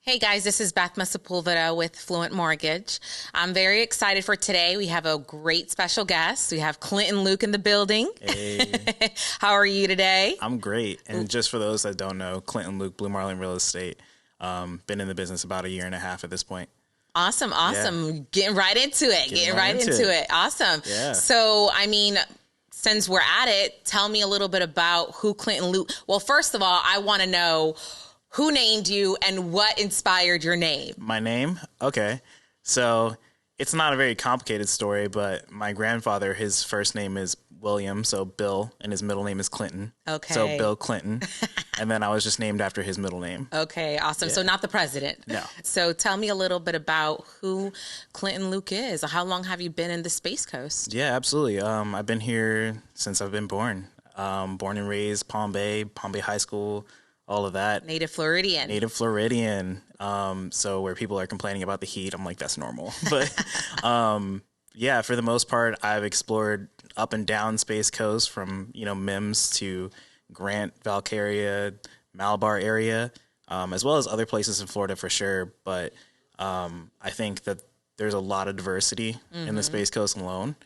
Hey guys, this is Bethma with Fluent Mortgage. I'm very excited for today. We have a great special guest. We have Clinton Luke in the building. Hey, How are you today? I'm great. And just for those that don't know, Clinton Luke, Blue Marlin Real Estate, been in the business about a year and a half at this point. Awesome. Yeah. Getting right into it. Getting right into it. Awesome. Yeah. So, since we're at it, tell me a little bit about who Clinton Luke. Well, first of all, I want to know who named you and what inspired your name. My name? Okay. So it's not a very complicated story, but my grandfather, his first name is William, so Bill, and his middle name is Clinton. Okay. So Bill Clinton. And then I was just named after his middle name. Okay, awesome. Yeah. So not the president. No. So tell me a little bit about who Clinton Luke is. How long have you been in the Space Coast? Yeah, absolutely. I've been here since I've been born. Born and raised Palm Bay High School, all of that. Native Floridian. So where people are complaining about the heat, I'm like, that's normal. But yeah, for the most part, I've explored up and down Space Coast from, Mims to Grant, Valcaria, Malabar area, as well as other places in Florida for sure. But I think that there's a lot of diversity in the Space Coast alone.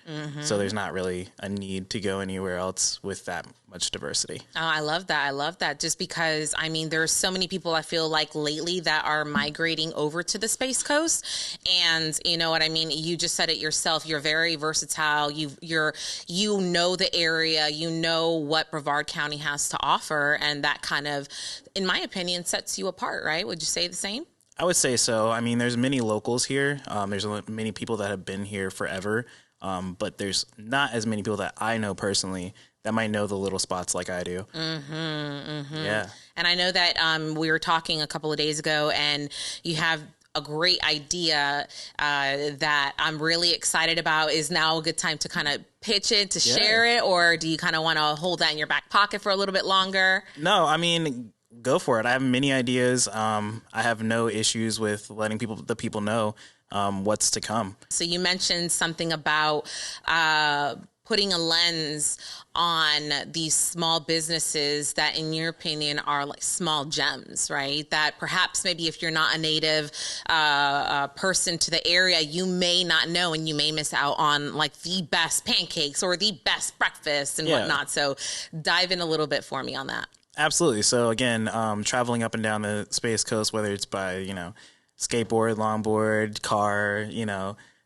So there's not really a need to go anywhere else with that much diversity. Oh, I love that. I love that. Just because, there's so many people I feel like lately that are migrating over to the Space Coast. And you know what I mean? You just said it yourself. You're very versatile. You know the area. You know what Brevard County has to offer. And that kind of, in my opinion, sets you apart, right? Would you say the same? I would say so. There's many locals here. There's many people that have been here forever, but there's not as many people that I know personally that might know the little spots like I do. Yeah. And I know that we were talking a couple of days ago, and you have a great idea that I'm really excited about. Is now a good time to kind of pitch it, to share it, or do you kind of want to hold that in your back pocket for a little bit longer? No, go for it. I have many ideas. I have no issues with letting the people know what's to come. So you mentioned something about putting a lens on these small businesses that, in your opinion, are like small gems, right? That perhaps maybe if you're not a native person to the area, you may not know, and you may miss out on like the best pancakes or the best breakfast and whatnot. So dive in a little bit for me on that. Absolutely. So again, traveling up and down the Space Coast, whether it's by, skateboard, longboard, car,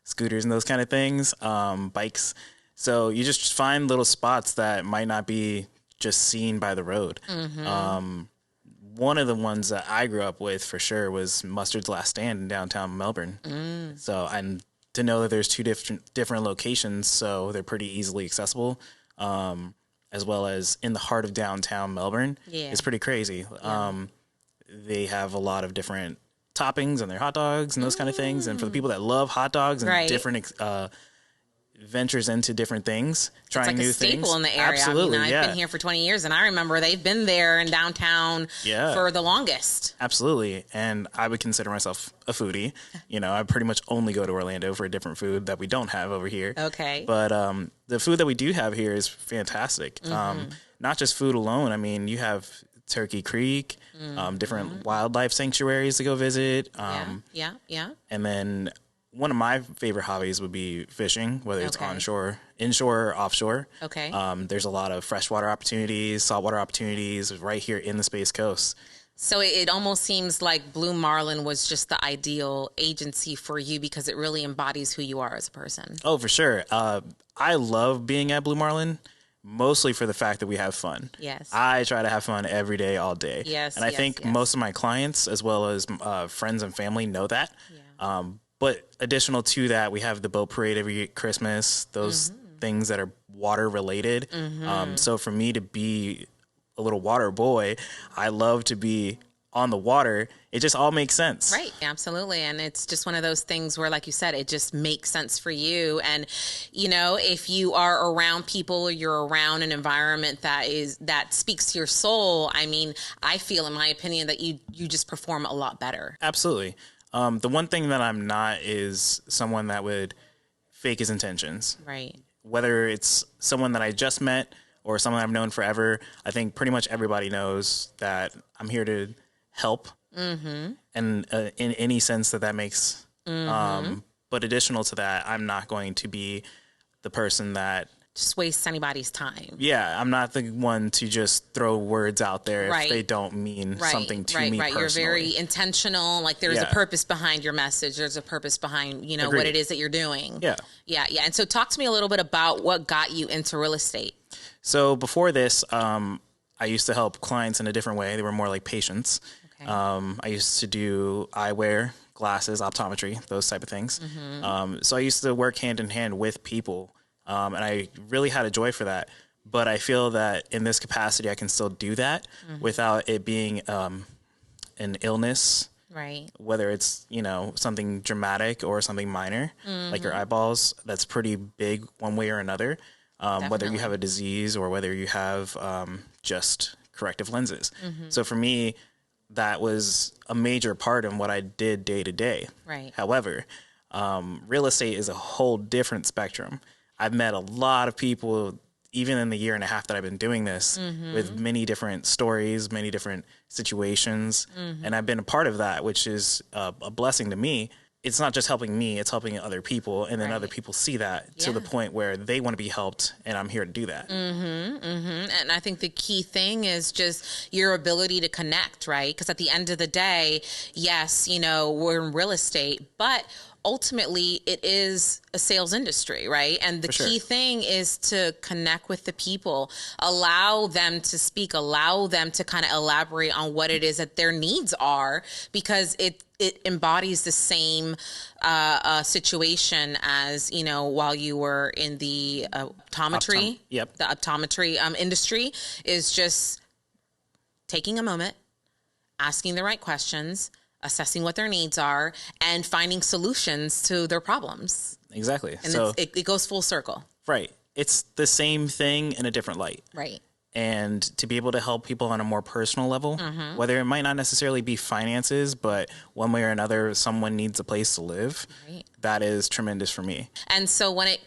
scooters and those kind of things, bikes. So you just find little spots that might not be just seen by the road. One of the ones that I grew up with for sure was Mustard's Last Stand in downtown Melbourne. So, and to know that there's two different locations, so they're pretty easily accessible. As well as in the heart of downtown Melbourne. It's pretty crazy. They have a lot of different toppings on their hot dogs and those kind of things. And for the people that love hot dogs and different ventures into different things, trying new things. It's like a staple in the area. Absolutely, I've been here for 20 years, and I remember they've been there in downtown for the longest. Absolutely. And I would consider myself a foodie. I pretty much only go to Orlando for a different food that we don't have over here. Okay. But the food that we do have here is fantastic. Not just food alone. You have Turkey Creek, different wildlife sanctuaries to go visit. Yeah. And then one of my favorite hobbies would be fishing, whether it's onshore, inshore, or offshore. Okay. There's a lot of freshwater opportunities, saltwater opportunities right here in the Space Coast. So it almost seems like Blue Marlin was just the ideal agency for you because it really embodies who you are as a person. Oh, for sure. I love being at Blue Marlin, mostly for the fact that we have fun. Yes. I try to have fun every day, all day. Yes. And I think most of my clients, as well as friends and family, know that. Yeah. But additional to that, we have the boat parade every Christmas, those things that are water related. So for me to be a little water boy, I love to be on the water. It just all makes sense. Right. Absolutely. And it's just one of those things where, like you said, it just makes sense for you. And, if you are around people or you're around an environment that speaks to your soul, I feel, in my opinion, that you just perform a lot better. Absolutely. The one thing that I'm not is someone that would fake his intentions. Right. Whether it's someone that I just met or someone I've known forever, I think pretty much everybody knows that I'm here to help And in any sense that makes. But additional to that, I'm not going to be the person that just waste anybody's time. Yeah, I'm not the one to just throw words out there if they don't mean something to me personally. You're very intentional. Like there's a purpose behind your message. There's a purpose behind, you know, what it is that you're doing. Yeah. And so talk to me a little bit about what got you into real estate. So before this, I used to help clients in a different way. They were more like patients. Okay. I used to do eyewear, glasses, optometry, those type of things. So I used to work hand in hand with people. And I really had a joy for that. But I feel that in this capacity, I can still do that without it being an illness. Right. Whether it's, you know, something dramatic or something minor, like your eyeballs, that's pretty big one way or another. Whether you have a disease or whether you have just corrective lenses. So for me, that was a major part of what I did day to day. Right. However, real estate is a whole different spectrum. I've met a lot of people, even in the year and a half that I've been doing this, with many different stories, many different situations. And I've been a part of that, which is a blessing to me. It's not just helping me, it's helping other people. And then other people see that to the point where they want to be helped. And I'm here to do that. And I think the key thing is just your ability to connect, right? Because at the end of the day, yes, you know, we're in real estate, but ultimately it is a sales industry, right? And the key thing is to connect with the people, allow them to speak, allow them to kind of elaborate on what it is that their needs are, because it embodies the same situation as, you know, while you were in the optometry, the optometry industry, is just taking a moment, asking the right questions, assessing what their needs are, and finding solutions to their problems. Exactly. And so it goes full circle. Right. It's the same thing in a different light. Right. And to be able to help people on a more personal level, whether it might not necessarily be finances, but one way or another, someone needs a place to live. Right. That is tremendous for me. And so when it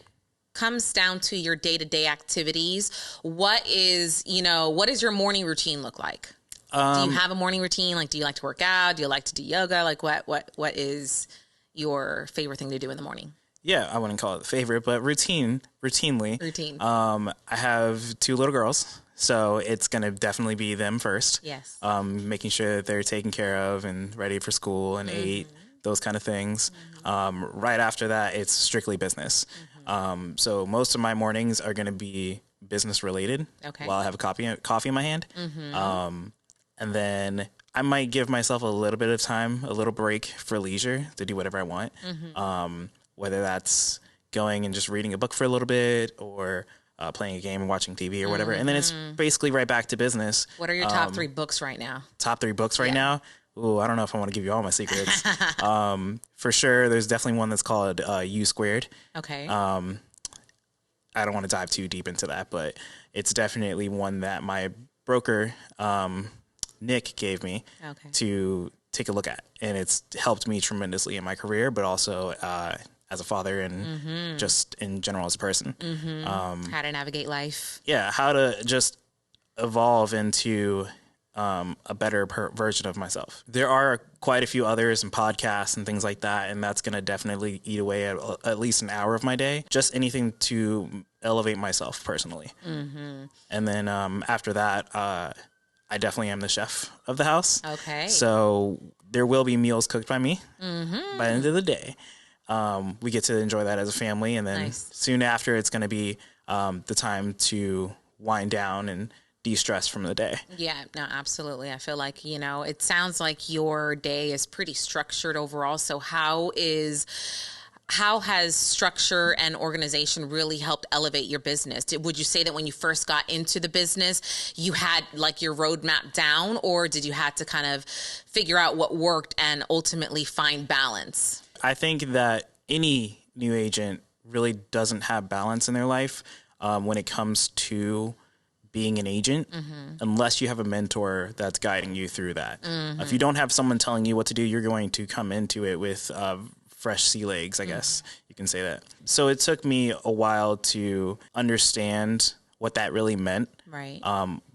comes down to your day-to-day activities, what is your morning routine look like? Do you have a morning routine? Like, do you like to work out? Do you like to do yoga? Like, what is your favorite thing to do in the morning? Yeah, I wouldn't call it favorite, but routinely. I have 2 little girls, so it's going to definitely be them first. Yes. Making sure that they're taken care of and ready for school and ate, those kind of things. Right after that, it's strictly business. So most of my mornings are going to be business related. Okay. While I have a coffee in my hand. And then I might give myself a little bit of time, a little break for leisure to do whatever I want. Whether that's going and just reading a book for a little bit or playing a game and watching TV or whatever. And then it's basically right back to business. What are your top 3 books right now? Top 3 books right now? Ooh, I don't know if I want to give you all my secrets. For sure, there's definitely one that's called U Squared. Okay. I don't want to dive too deep into that, but it's definitely one that my broker, Nick, gave me to take a look at. And it's helped me tremendously in my career, but also as a father and just in general as a person. How to navigate life. Yeah, how to just evolve into a better version of myself. There are quite a few others and podcasts and things like that, and that's going to definitely eat away at least an hour of my day. Just anything to elevate myself personally. And then after that, I definitely am the chef of the house. Okay. So there will be meals cooked by me by the end of the day. We get to enjoy that as a family. And then soon after, it's going to be the time to wind down and de-stress from the day. Yeah, no, absolutely. I feel like, it sounds like your day is pretty structured overall. So how has structure and organization really helped elevate your business? Would you say that when you first got into the business, you had like your roadmap down, or did you have to kind of figure out what worked and ultimately find balance? I think that any new agent really doesn't have balance in their life when it comes to being an agent, unless you have a mentor that's guiding you through that. If you don't have someone telling you what to do, you're going to come into it with fresh sea legs, I guess you can say that. So it took me a while to understand what that really meant. Right.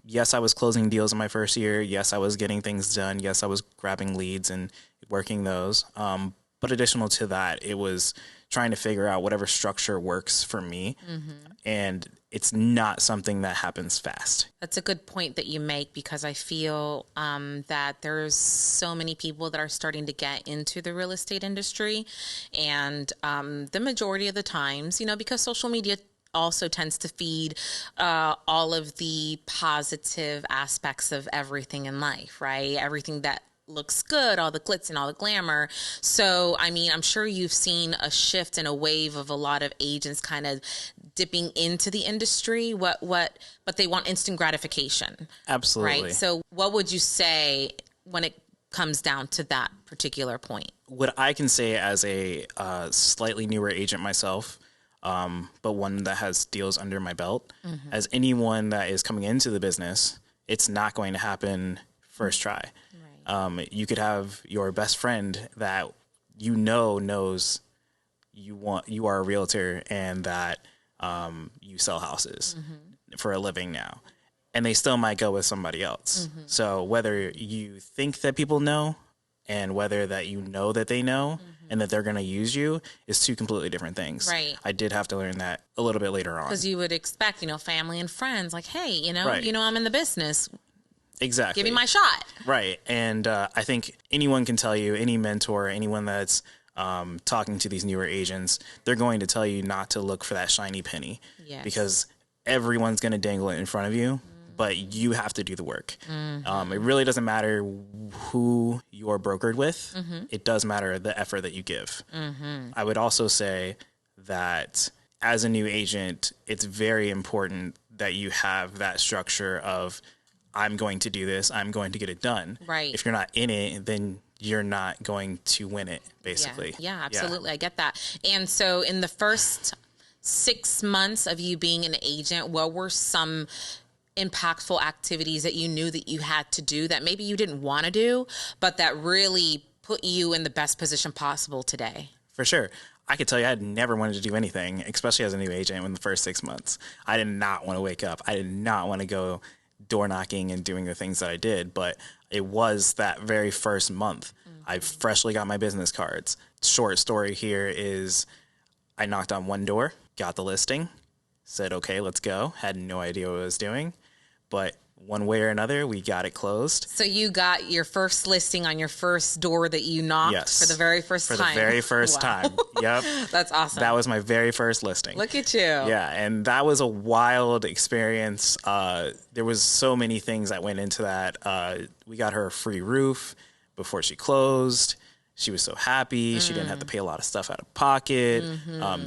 Yes, I was closing deals in my first year. Yes, I was getting things done. Yes, I was grabbing leads and working those. But additional to that, it was trying to figure out whatever structure works for me. And it's not something that happens fast. That's a good point that you make, because I feel that there's so many people that are starting to get into the real estate industry. And the majority of the times, because social media also tends to feed all of the positive aspects of everything in life, right? Everything that looks good, all the glitz and all the glamour. So, I mean, I'm sure you've seen a shift and a wave of a lot of agents kind of dipping into the industry, but they want instant gratification. Absolutely. Right? So what would you say when it comes down to that particular point? What I can say as a slightly newer agent myself, but one that has deals under my belt, as anyone that is coming into the business, it's not going to happen first try. You could have your best friend that knows you are a realtor and that you sell houses for a living now, and they still might go with somebody else. So whether you think that people know and whether that that they know and that they're going to use you is two completely different things. Right. I did have to learn that a little bit later on. Because you would expect, family and friends, like, hey, Right. I'm in the business. Exactly. Give me my shot. Right. And I think anyone can tell you, any mentor, anyone that's talking to these newer agents, they're going to tell you not to look for that shiny penny. Yes. Because everyone's going to dangle it in front of you, but you have to do the work. It really doesn't matter who you're brokered with. It does matter the effort that you give. I would also say that as a new agent, it's very important that you have that structure of, I'm going to do this, I'm going to get it done. Right. If you're not in it, then you're not going to win it, basically. Yeah, absolutely. I get that. And so in the first 6 months of you being an agent, what were some impactful activities that you knew that you had to do that maybe you didn't want to do, but that really put you in the best position possible today? For sure. I could tell you I had never wanted to do anything, especially as a new agent in the first 6 months. I did not want to wake up. I did not want to go door knocking and doing the things that I did, but it was that very first month. I freshly got my business cards. Short story here is I knocked on one door, got the listing, said, okay, let's go. Had no idea what I was doing, but one way or another, we got it closed. So you got your first listing on your first door that you knocked for the very first time. For the very first time. Yep. That's awesome. That was my very first listing. Look at you. Yeah, and that was a wild experience. There was so many things that went into that. We got her a free roof before she closed. She was so happy. She didn't have to pay a lot of stuff out of pocket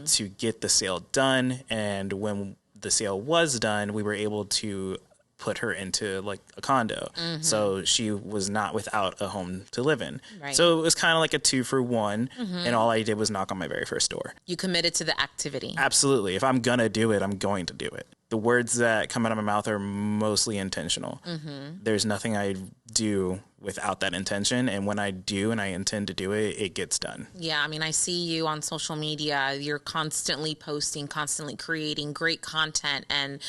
to get the sale done. And when the sale was done, we were able to put her into like a condo. So she was not without a home to live in. Right. So it was kind of like a 2-for-1. And all I did was knock on my very first door. You committed to the activity. Absolutely. If I'm going to do it, I'm going to do it. The words that come out of my mouth are mostly intentional. There's nothing I do without that intention. And when I do and I intend to do it, it gets done. Yeah, I mean, I see you on social media. You're constantly posting, constantly creating great content. And,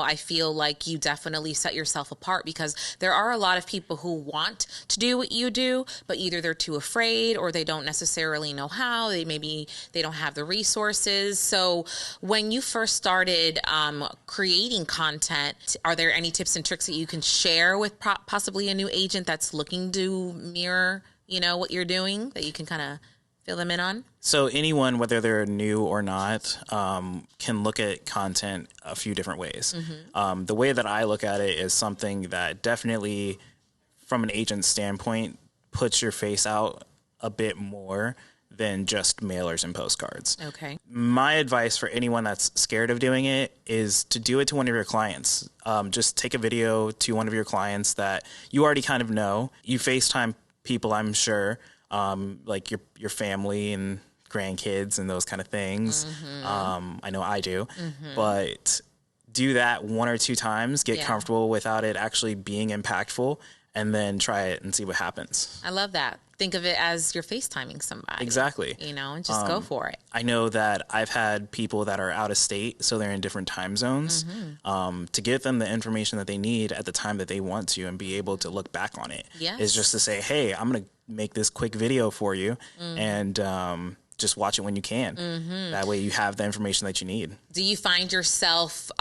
I feel like you definitely set yourself apart, because there are a lot of people who want to do what you do, but either they're too afraid or they don't necessarily know how. They don't have the resources. So when you first started creating content, are there any tips and tricks that you can share with possibly a new agent that's looking to mirror, what you're doing, that you can kind of fill them in on? So anyone, whether they're new or not, can look at content a few different ways. The way that I look at it is something that definitely, from an agent standpoint, puts your face out a bit more than just mailers and postcards. Okay. My advice for anyone that's scared of doing it is to do it to one of your clients. Just take a video to one of your clients that you already kind of know. You FaceTime people, I'm sure, like your family and grandkids and those kind of things. I know I do. But do that 1 or 2 times, get comfortable without it actually being impactful, and then try it and see what happens. I love that. Think of it as you're FaceTiming somebody. Exactly. And just go for it. I know that I've had people that are out of state, so they're in different time zones, to give them the information that they need at the time that they want to and be able to look back on it. Yes. Is just to say, hey, I'm going to make this quick video for you and just watch it when you can. That way you have the information that you need. Do you find yourself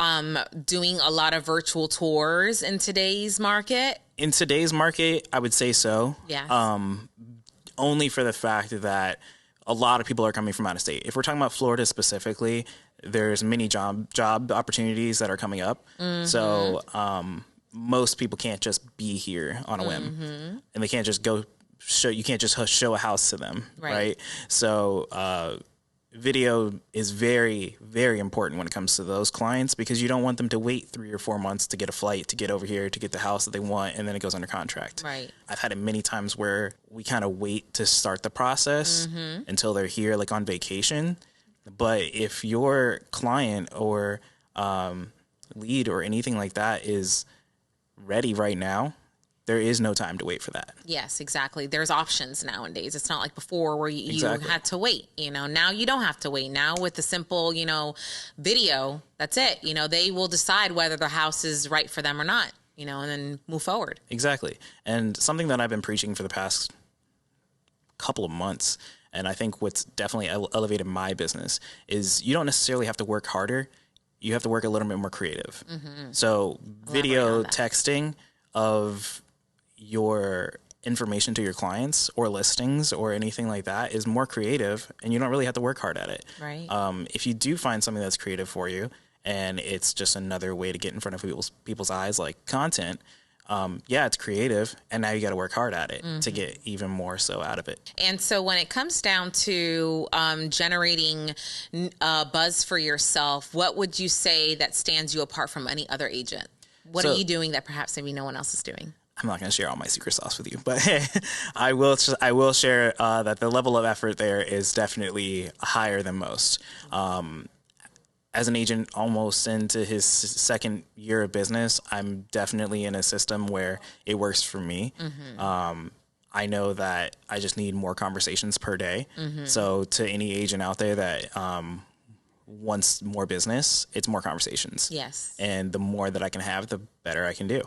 doing a lot of virtual tours in today's market? In today's market, I would say so. Yes. Only for the fact that a lot of people are coming from out of state. If we're talking about Florida specifically, there's many job opportunities that are coming up. So most people can't just be here on a whim, and they can't just go show. You can't just show a house to them, right? So video is very, very important when it comes to those clients, because you don't want them to wait 3 or 4 months to get a flight, to get over here, to get the house that they want, and then it goes under contract. Right. I've had it many times where we kind of wait to start the process until they're here, like on vacation. But if your client or lead or anything like that is ready right now, there is no time to wait for that. Yes, exactly. There's options nowadays. It's not like before where you Exactly. had to wait. Now you don't have to wait. Now with the simple, video, that's it. They will decide whether the house is right for them or not, and then move forward. Exactly. And something that I've been preaching for the past couple of months, and I think what's definitely elevated my business, is you don't necessarily have to work harder. You have to work a little bit more creative. So video texting of your information to your clients or listings or anything like that is more creative, and you don't really have to work hard at it. Right. If you do find something that's creative for you and it's just another way to get in front of people's eyes, like content, it's creative, and now you got to work hard at it to get even more so out of it. And so when it comes down to generating buzz for yourself, what would you say that stands you apart from any other agent? What are you doing that perhaps maybe no one else is doing? I'm not going to share all my secret sauce with you, but I will share that the level of effort there is definitely higher than most. As an agent almost into his second year of business, I'm definitely in a system where it works for me. I know that I just need more conversations per day. So to any agent out there that wants more business, it's more conversations. Yes. And the more that I can have, the better I can do.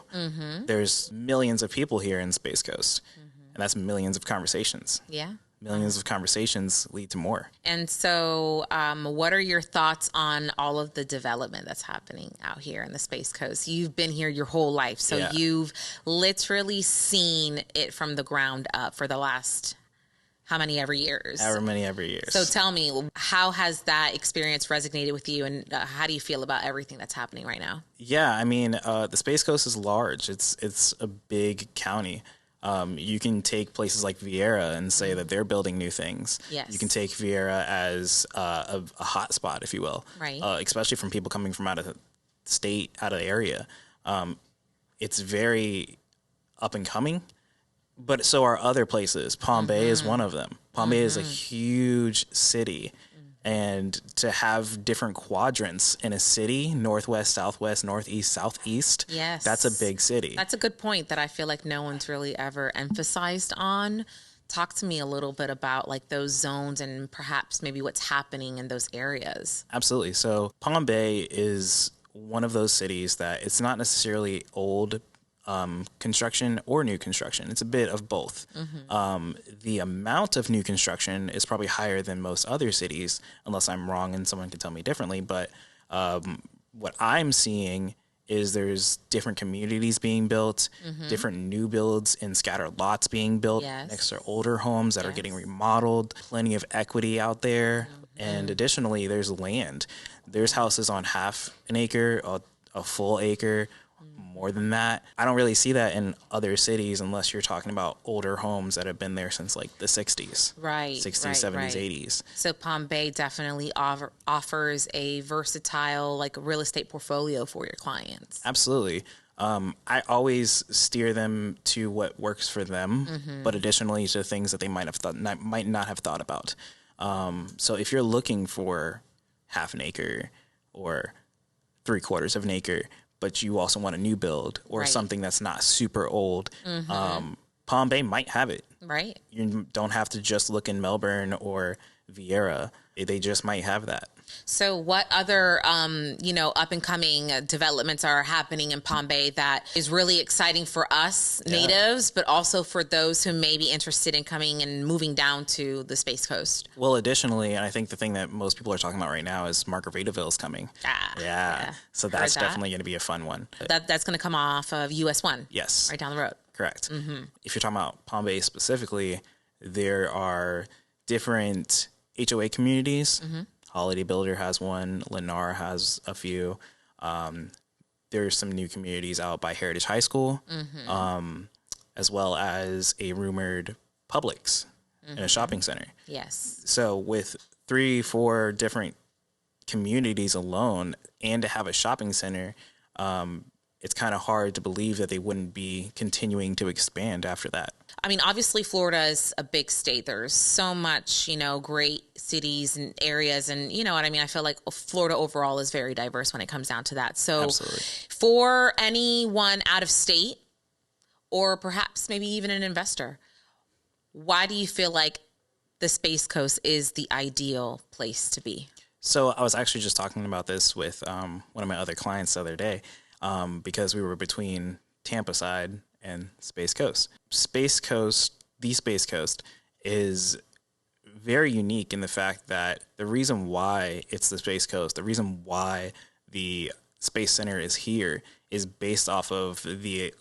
There's millions of people here in Space Coast, and that's millions of conversations. Yeah. Millions of conversations lead to more. And so what are your thoughts on all of the development that's happening out here in the Space Coast? You've been here your whole life, so you've literally seen it from the ground up for the last how many ever years? However many ever years. So tell me, how has that experience resonated with you, and how do you feel about everything that's happening right now? Yeah, I mean, the Space Coast is large. It's a big county. You can take places like Vieira and say that they're building new things. Yes. You can take Vieira as a hot spot, if you will. Right. Especially from people coming from out of the state, out of the area. It's very up and coming. But so are other places. Palm Bay is one of them. Palm Bay is a huge city. And to have different quadrants in a city, northwest, southwest, northeast, southeast, yes, that's a big city. That's a good point that I feel like no one's really ever emphasized on. Talk to me a little bit about like those zones and perhaps maybe what's happening in those areas. Absolutely. So Palm Bay is one of those cities that it's not necessarily old construction or new construction. It's a bit of both. The amount of new construction is probably higher than most other cities, unless I'm wrong and someone can tell me differently. But what I'm seeing is there's different communities being built, different new builds in scattered lots being built next to older homes that are getting remodeled, plenty of equity out there. And additionally, there's land. There's houses on half an acre, a full acre, more than that. I don't really see that in other cities unless you're talking about older homes that have been there since like the 60s. Right. 60s, right, 70s, right. 80s. So Palm Bay definitely offers a versatile like real estate portfolio for your clients. Absolutely. I always steer them to what works for them, but additionally to things that they might not have thought about. So if you're looking for half an acre or 3/4 of an acre, but you also want a new build or Right. something that's not super old, Palm Bay might have it. Right. You don't have to just look in Melbourne or Vieira. They just might have that. So what other, up and coming developments are happening in Palm Bay that is really exciting for us natives, but also for those who may be interested in coming and moving down to the Space Coast? Well, additionally, and I think the thing that most people are talking about right now is Margaritaville is coming. Yeah. So that's definitely going to be a fun one. That's going to come off of US 1. Yes. Right down the road. Correct. If you're talking about Palm Bay specifically, there are different HOA communities. Holiday Builder has one. Lennar has a few. There's some new communities out by Heritage High School, as well as a rumored Publix in a shopping center. Yes. So with 3-4 different communities alone, and to have a shopping center, it's kind of hard to believe that they wouldn't be continuing to expand after that. I mean, obviously, Florida is a big state. There's so much, great cities and areas. And you know what I mean? I feel like Florida overall is very diverse when it comes down to that. So Absolutely. For anyone out of state, or perhaps maybe even an investor, why do you feel like the Space Coast is the ideal place to be? So I was actually just talking about this with one of my other clients the other day, because we were between Tampa side and Space Coast. The Space Coast is very unique in the fact that the reason why it's the Space Coast, the reason why the Space Center is here, is based off of the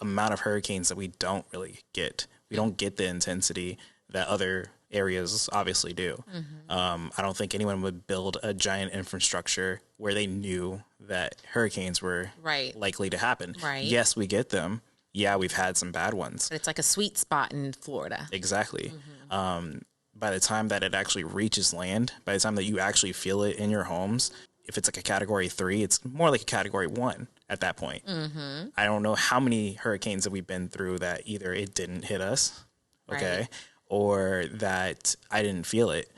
amount of hurricanes that we don't really get. We don't get the intensity that other areas obviously do. I don't think anyone would build a giant infrastructure where they knew that hurricanes were likely to happen. Right. Yes, we get them. Yeah, we've had some bad ones. But it's like a sweet spot in Florida. Exactly. By the time that it actually reaches land, by the time that you actually feel it in your homes, if it's like a category 3, it's more like a category 1 at that point. I don't know how many hurricanes that we've been through that either it didn't hit us, okay, or that I didn't feel it.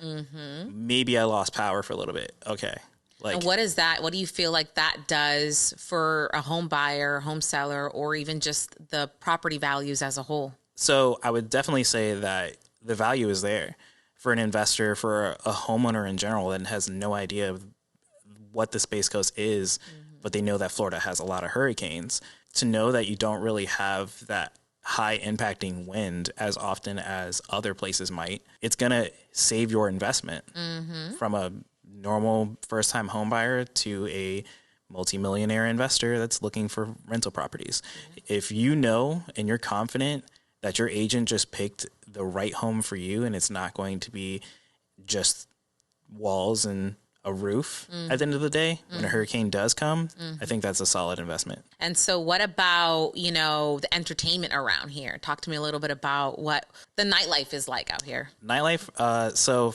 Maybe I lost power for a little bit. Okay. And what is that? What do you feel like that does for a home buyer, home seller, or even just the property values as a whole? So I would definitely say that the value is there for an investor, for a homeowner in general that has no idea what the Space Coast is, but they know that Florida has a lot of hurricanes. To know that you don't really have that high impacting wind as often as other places might, it's going to save your investment from a normal first-time home buyer to a multimillionaire investor that's looking for rental properties. If you know and you're confident that your agent just picked the right home for you and it's not going to be just walls and a roof at the end of the day, when a hurricane does come, I think that's a solid investment. And so what about, the entertainment around here? Talk to me a little bit about what the nightlife is like out here. Nightlife, so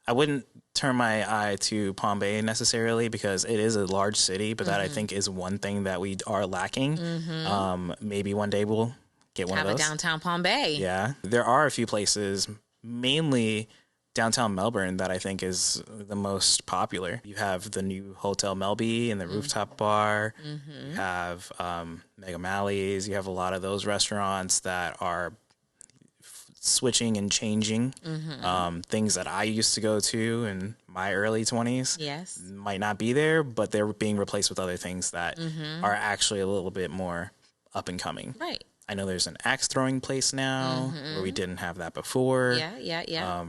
I wouldn't turn my eye to Palm Bay necessarily because it is a large city, but that I think is one thing that we are lacking. Maybe one day we'll get one of those. Have a downtown Palm Bay. Yeah. There are a few places, mainly downtown Melbourne, that I think is the most popular. You have the new Hotel Melby and the rooftop bar. You have Mega Mally's. You have a lot of those restaurants that are switching and changing. Things that I used to go to in my early 20s might not be there, but they're being replaced with other things that are actually a little bit more up and coming. Right. I know there's an axe throwing place now where we didn't have that before. Yeah.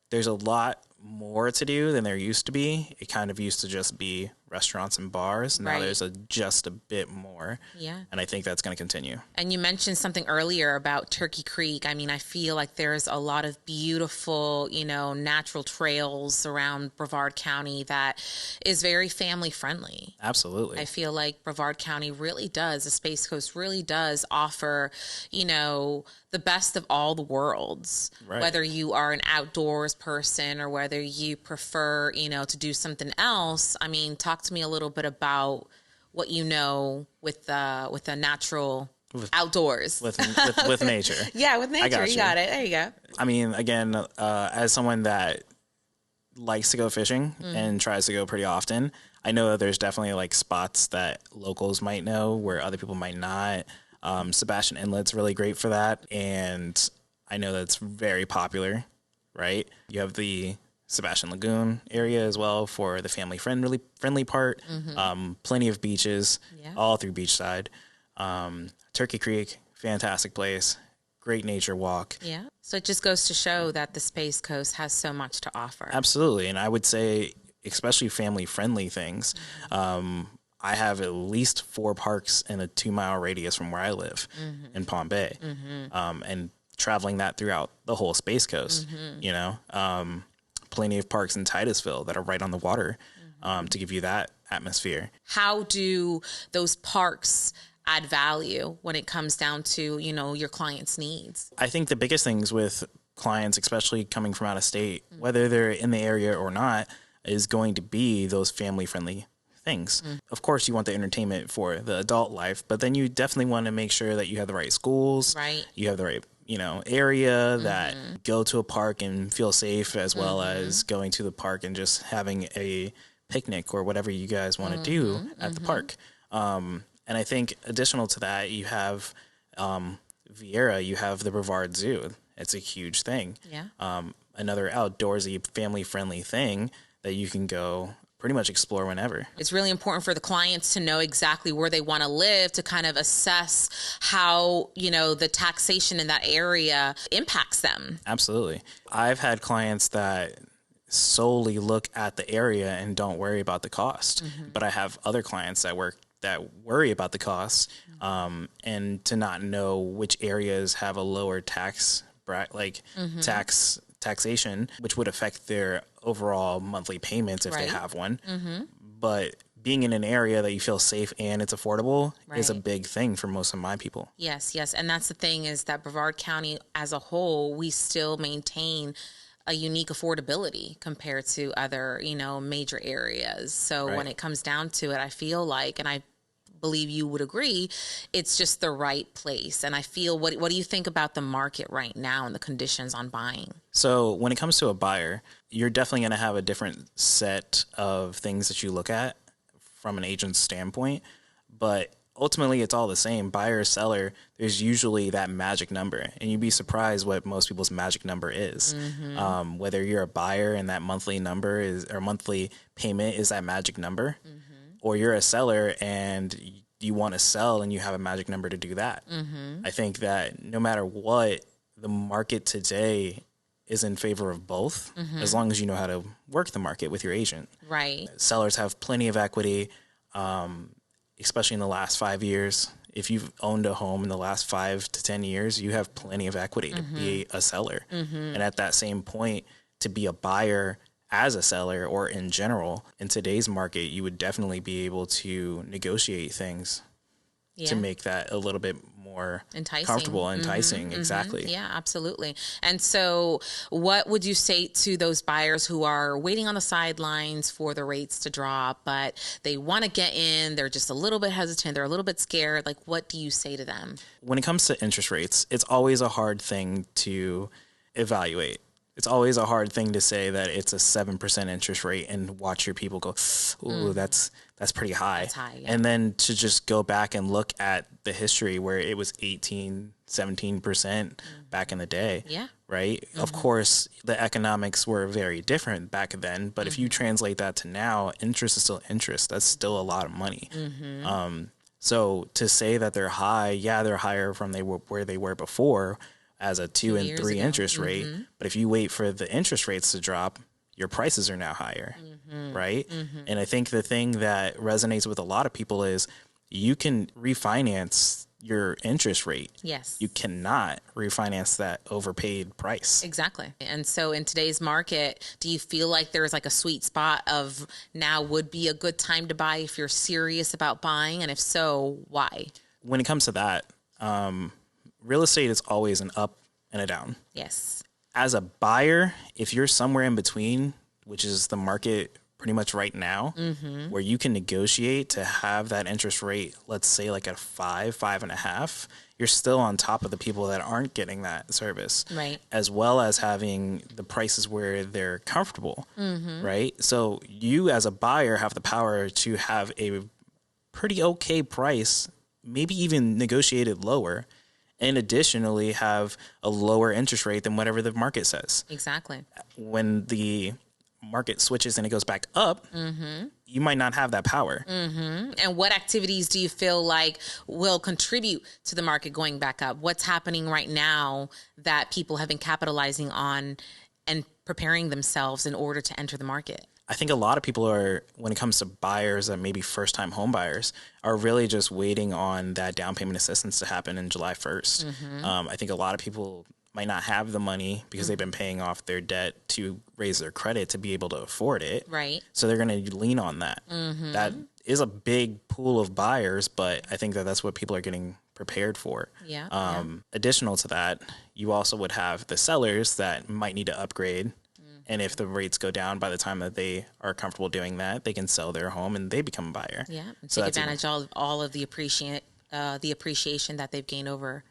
There's a lot more to do than there used to be. It kind of used to just be restaurants and bars. Now there's just a bit more. Yeah. And I think that's going to continue. And you mentioned something earlier about Turkey Creek. I mean, I feel like there's a lot of beautiful, natural trails around Brevard County that is very family friendly. Absolutely. I feel like Brevard County really does, the Space Coast really does offer, the best of all the worlds, whether you are an outdoors person or whether you prefer, to do something else. I mean, talk to me a little bit about what you know with the natural outdoors. With nature. Yeah, with nature. You got it. There you go. I mean, again, as someone that likes to go fishing and tries to go pretty often, I know that there's definitely like spots that locals might know where other people might not. Sebastian Inlet's really great for that. And I know that's very popular, right? You have the Sebastian Lagoon area as well for the family friendly part. Plenty of beaches, all through beachside. Turkey Creek, fantastic place. Great nature walk. Yeah. So it just goes to show that the Space Coast has so much to offer. Absolutely. And I would say, especially family friendly things. I have at least 4 parks in a 2-mile radius from where I live in Palm Bay. And traveling that throughout the whole Space Coast, you know, plenty of parks in Titusville that are right on the water to give you that atmosphere. How do those parks add value when it comes down to, you know, your clients' needs? I think the biggest things with clients, especially coming from out of state, whether they're in the area or not, is going to be those family friendly things. Of course, you want the entertainment for the adult life, but then you definitely want to make sure that you have the right schools, right? You have the right, you know, area that go to a park and feel safe, as well as going to the park and just having a picnic or whatever you guys want to do at the park. And I think additional to that, you have Vieira, you have the Brevard Zoo. It's a huge thing. Yeah. Another outdoorsy, family-friendly thing that you can go pretty much explore whenever. It's really important for the clients to know exactly where they want to live to kind of assess how, you know, the taxation in that area impacts them. Absolutely. I've had clients that solely look at the area and don't worry about the cost. But I have other clients that worry about the costs and to not know which areas have a lower taxation, which would affect their overall monthly payments if they have one. But being in an area that you feel safe and it's affordable is a big thing for most of my people. Yes, yes. And that's the thing, is that Brevard County as a whole, we still maintain a unique affordability compared to other, you know, major areas. So when it comes down to it, I feel like, and I believe you would agree, it's just the right place. And I feel, what do you think about the market right now and the conditions on buying? So when it comes to a buyer, you're definitely going to have a different set of things that you look at from an agent's standpoint, but ultimately it's all the same. Buyer, seller, there's usually that magic number, and you'd be surprised what most people's magic number is. Whether you're a buyer and that monthly number is, or monthly payment is that magic number, or you're a seller and you want to sell and you have a magic number to do that. I think that no matter what, the market today is in favor of both, as long as you know how to work the market with your agent. Right. Sellers have plenty of equity, especially in the last 5 years. If you've owned a home in the last 5 to 10 years, you have plenty of equity to be a seller. And at that same point, to be a buyer as a seller, or in general, in today's market, you would definitely be able to negotiate things to make that a little bit more comfortable and enticing. Exactly. Yeah, absolutely. And so what would you say to those buyers who are waiting on the sidelines for the rates to drop, but they want to get in, they're just a little bit hesitant, they're a little bit scared? Like, what do you say to them? When it comes to interest rates, it's always a hard thing to evaluate. It's always a hard thing to say that it's a 7% interest rate and watch your people go, ooh, that's pretty high. That's high, yeah. And then to just go back and look at the history where it was 18, 17% back in the day. Yeah. Right? Of course, the economics were very different back then, but if you translate that to now, interest is still interest. That's still a lot of money. So to say that they're high, yeah, they're higher from where they were before, as a 2 and 3 interest rate. But if you wait for the interest rates to drop, your prices are now higher, right? And I think the thing that resonates with a lot of people is you can refinance your interest rate. Yes. You cannot refinance that overpaid price. Exactly. And so in today's market, do you feel like there's like a sweet spot of now would be a good time to buy if you're serious about buying? And if so, why? When it comes to that, real estate is always an up and a down. Yes. As a buyer, if you're somewhere in between, which is the market pretty much right now, where you can negotiate to have that interest rate, let's say like at 5.5, you're still on top of the people that aren't getting that service, Right. as well as having the prices where they're comfortable, right? So you as a buyer have the power to have a pretty okay price, maybe even negotiated lower, and additionally have a lower interest rate than whatever the market says. Exactly. When the market switches and it goes back up, you might not have that power. And what activities do you feel like will contribute to the market going back up? What's happening right now that people have been capitalizing on and preparing themselves in order to enter the market? I think a lot of people are, when it comes to buyers and maybe first-time home buyers, are really just waiting on that down payment assistance to happen in July 1st. I think a lot of people might not have the money because they've been paying off their debt to raise their credit to be able to afford it. Right. So they're going to lean on that. That is a big pool of buyers, but I think that that's what people are getting prepared for. Yeah. Additional to that, you also would have the sellers that might need to upgrade. And if the rates go down by the time that they are comfortable doing that, they can sell their home and they become a buyer. Yeah. And So take that's advantage of all of the appreciation that they've gained over,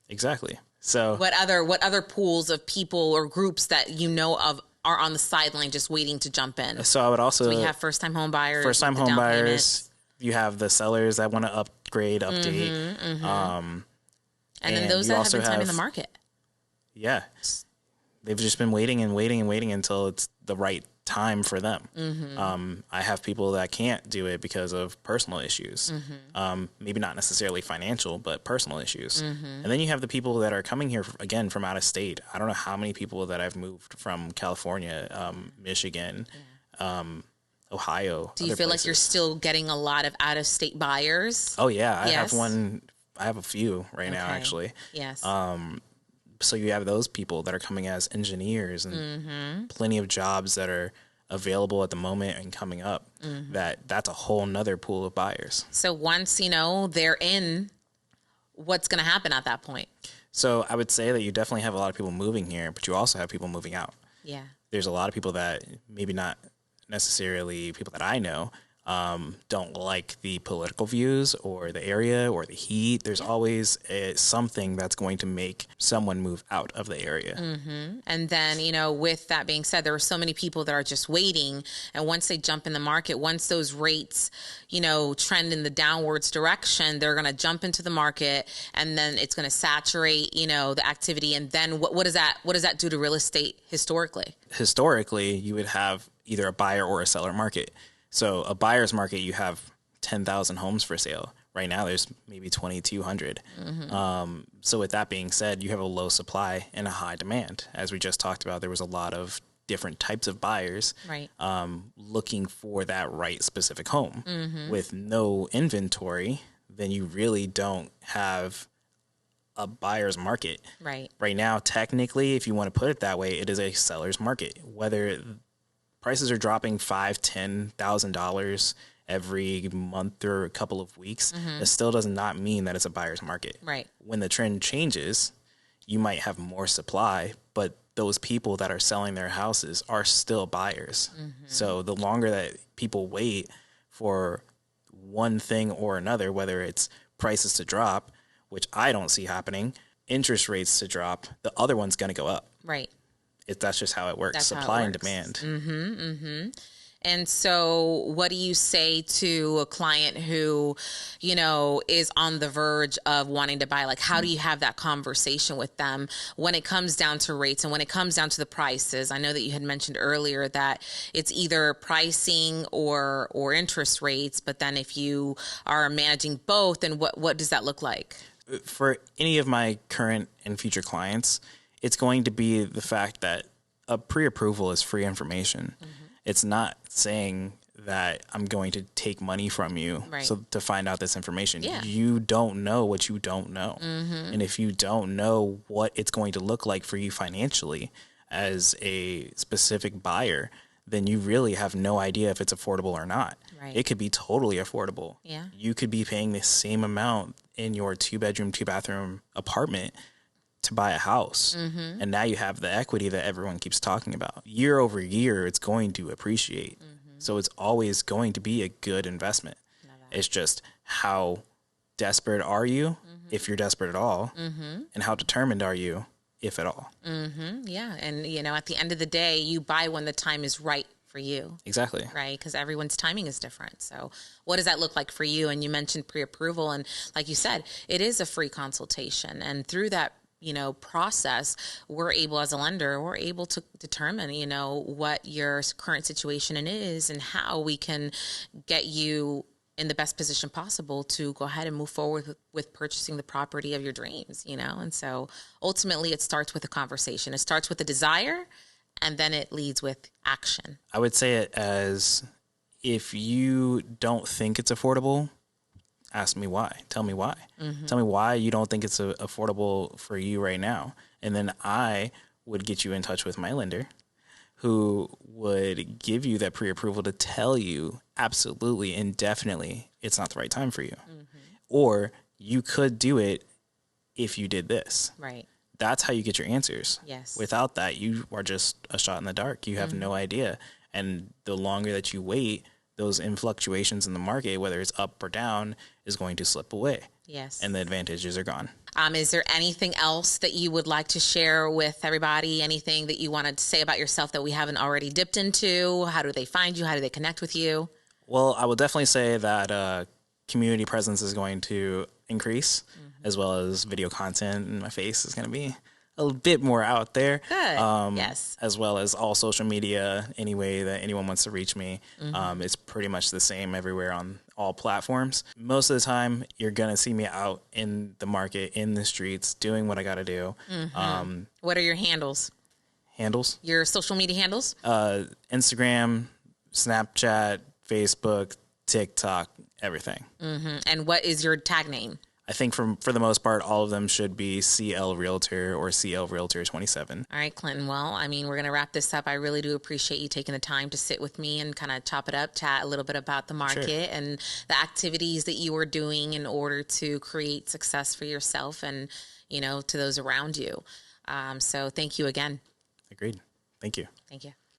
Exactly. So What other pools of people or groups that you know of are on the sideline just waiting to jump in? I would also We have first-time home buyers. first-time with the home down buyers. payments. You have the sellers that want to upgrade, update. And then and those you that have also been time in have- the market. Yeah. They've just been waiting and waiting and waiting until it's the right time for them. I have people that can't do it because of personal issues. Maybe not necessarily financial, but personal issues. And then you have the people that are coming here, again, from out of state. I don't know how many people that I've moved from California, Michigan, Ohio. Do you feel like you're still getting a lot of out-of-state buyers? Oh, yeah. I have Yes. I have a few right now, Okay. actually. Yes. So you have those people that are coming as engineers and plenty of jobs that are available at the moment and coming up. That's a whole nother pool of buyers. So once, they're in, what's going to happen at that point? So I would say that you definitely have a lot of people moving here, but you also have people moving out. Yeah. There's a lot of people that maybe not necessarily people that I know don't like the political views or the area or the heat. There's always something that's going to make someone move out of the area. And then, with that being said, there are so many people that are just waiting. And once they jump in the market, once those rates, trend in the downwards direction, they're going to jump into the market and then it's going to saturate, the activity. And then what does that do to real estate historically? Historically, you would have either a buyer or a seller market. So a buyer's market, you have 10,000 homes for sale. Right now, there's maybe 2,200. So with that being said, you have a low supply and a high demand. As we just talked about, there was a lot of different types of buyers Right. looking for that right specific home. With no inventory, then you really don't have a buyer's market. Right. Right now, technically, if you want to put it that way, it is a seller's market. Whether prices are dropping $5,000-$10,000 every month or a couple of weeks, it still does not mean that it's a buyer's market. Right. When the trend changes, you might have more supply, but those people that are selling their houses are still buyers. So the longer that people wait for one thing or another, whether it's prices to drop, which I don't see happening, interest rates to drop, the other one's going to go up. Right. That's just how it works. That's how it Supply and works. demand. And so what do you say to a client who, is on the verge of wanting to buy? Like, how do you have that conversation with them when it comes down to rates and when it comes down to the prices? I know that you had mentioned earlier that it's either pricing or interest rates, but then if you are managing both, then what does that look like? For any of my current and future clients, it's going to be the fact that a pre-approval is free information. It's not saying that I'm going to take money from you Right. so to find out this information. Yeah. You don't know what you don't know. And if you don't know what it's going to look like for you financially as a specific buyer, then you really have no idea if it's affordable or not. Right. It could be totally affordable. Yeah. You could be paying the same amount in your 2-bedroom, 2-bathroom apartment to buy a house. And now you have the equity that everyone keeps talking about. Year over year, it's going to appreciate. So it's always going to be a good investment. It's just how desperate are you, if you're desperate at all, and how determined are you, if at all. Yeah. And, at the end of the day, you buy when the time is right for you. Exactly. Right. Because everyone's timing is different. So what does that look like for you? And you mentioned pre-approval. And like you said, it is a free consultation. And through that, process, we're able, as a lender, we're able to determine, what your current situation is and how we can get you in the best position possible to go ahead and move forward with purchasing the property of your dreams, And so ultimately it starts with a conversation. It starts with a desire, and then it leads with action. I would say it as, if you don't think it's affordable, ask me why. Tell me why. Tell me why you don't think it's affordable for you right now. And then I would get you in touch with my lender, who would give you that pre-approval to tell you absolutely and definitely it's not the right time for you. Or you could do it if you did this. Right. That's how you get your answers. Yes. Without that, you are just a shot in the dark. You have no idea. And the longer that you wait, those fluctuations in the market, whether it's up or down, is going to slip away. Yes. And the advantages are gone. Is there anything else that you would like to share with everybody? Anything that you wanted to say about yourself that we haven't already dipped into? How do they find you? How do they connect with you? Well, I will definitely say that community presence is going to increase, as well as video content, and my face is going to be a bit more out there. Good. Yes. As well as all social media, any way that anyone wants to reach me. It's pretty much the same everywhere on all platforms. Most of the time, you're going to see me out in the market, in the streets, doing what I got to do. What are your handles? Handles? Your social media handles? Instagram, Snapchat, Facebook, TikTok, everything. And what is your tag name? I think for the most part, all of them should be CL Realtor or CL Realtor 27. All right, Clinton. Well, we're going to wrap this up. I really do appreciate you taking the time to sit with me and kind of chop it up, chat a little bit about the market and the activities that you are doing in order to create success for yourself and, to those around you. So thank you again. Agreed. Thank you. Thank you.